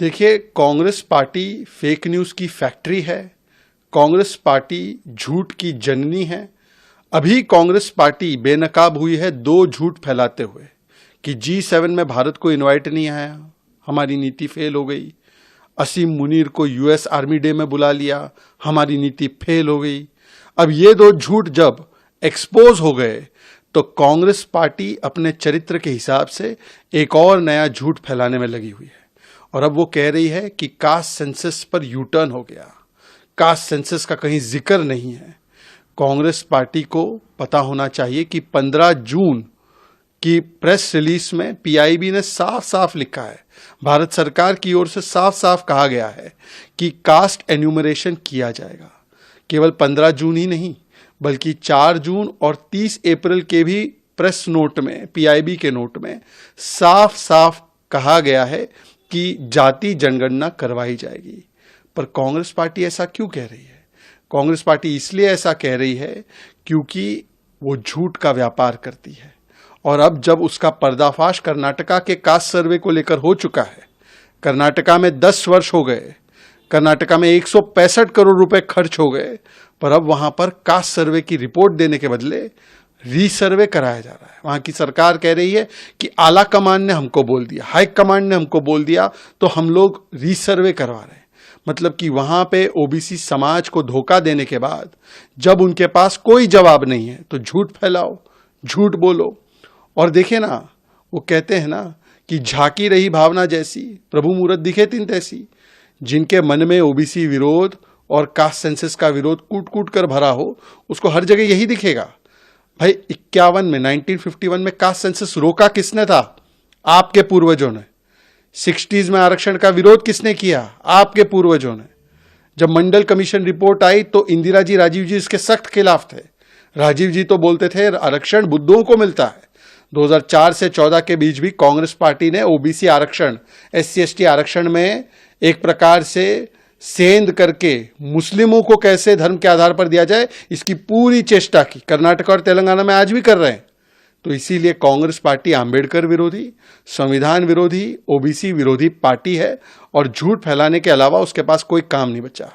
देखिए, Congress party fake news की factory है। कांग्रेस पार्टी झूठ की जननी है। अभी कांग्रेस पार्टी बेनकाब हुई है दो झूठ फैलाते हुए कि G7 में भारत को इनवाइट नहीं आया, हमारी नीति फेल हो गई। असीम मुनीर को US आर्मी डे में बुला लिया, हमारी नीति फेल हो गई। अब ये दो झूठ जब एक्सपोज हो गए तो कांग्रेस पार्टी अपने चरित्र के हिसाब से एक और नया झूठ फैलाने में लगी हुई है। और अब वो कह रही है कि कास्ट सेंसस पर यू टर्न हो गया, कास्ट सेंसस का कहीं जिक्र नहीं है। कांग्रेस पार्टी को पता होना चाहिए कि 15 जून की प्रेस रिलीज में PIB ने साफ साफ लिखा है, भारत सरकार की ओर से साफ साफ कहा गया है कि कास्ट एन्यूमरेशन किया जाएगा। केवल 15 जून ही नहीं बल्कि 4 जून और 30 अप्रैल के भी प्रेस नोट में, PIB के नोट में साफ साफ कहा गया है कि जाति जनगणना करवाई जाएगी। पर कांग्रेस पार्टी ऐसा क्यों कह रही है? कांग्रेस पार्टी इसलिए ऐसा कह रही है क्योंकि वो झूठ का व्यापार करती है। और अब जब उसका पर्दाफाश कर्नाटका के कास्ट सर्वे को लेकर हो चुका है, कर्नाटका में 10 वर्ष हो गए, कर्नाटका में 165 करोड़ रुपए खर्च हो गए, पर अब वहां पर कास्ट सर्वे की रिपोर्ट देने के बदले रीसर्वे कराया जा रहा है। वहां की सरकार कह रही है कि आला कमान ने हमको बोल दिया, हाई कमांड ने हमको बोल दिया, तो हम लोग रीसर्वे करवा रहे हैं। मतलब कि वहां पे OBC समाज को धोखा देने के बाद जब उनके पास कोई जवाब नहीं है तो झूठ फैलाओ, झूठ बोलो। और देखे ना, वो कहते हैं ना कि झांकी रही भावना जैसी, प्रभु मूरत दिखे तिन तैसी। जिनके मन में OBC विरोध और कास्ट सेंसस का विरोध कूट कूट कर भरा हो, उसको हर जगह यही दिखेगा। भाई 1951 में कास्ट सेंसस रोका किसने था? आपके पूर्वजों ने। 60s में आरक्षण का विरोध किसने किया? आपके पूर्वजों ने। जब मंडल कमीशन रिपोर्ट आई तो इंदिरा जी, राजीव जी इसके सख्त खिलाफ थे। राजीव जी तो बोलते थे आरक्षण बुद्धों को मिलता है। 2004 से 14 के बीच भी कांग्रेस पार्टी ने OBC आरक्षण, SC/ST आरक्षण में एक प्रकार से सेंध करके मुस्लिमों को कैसे धर्म के आधार पर दिया जाए, इसकी पूरी चेष्टा की। कर्नाटक और तेलंगाना में आज भी कर रहे हैं। तो इसीलिए कांग्रेस पार्टी आंबेडकर विरोधी, संविधान विरोधी, OBC विरोधी पार्टी है और झूठ फैलाने के अलावा उसके पास कोई काम नहीं बचा।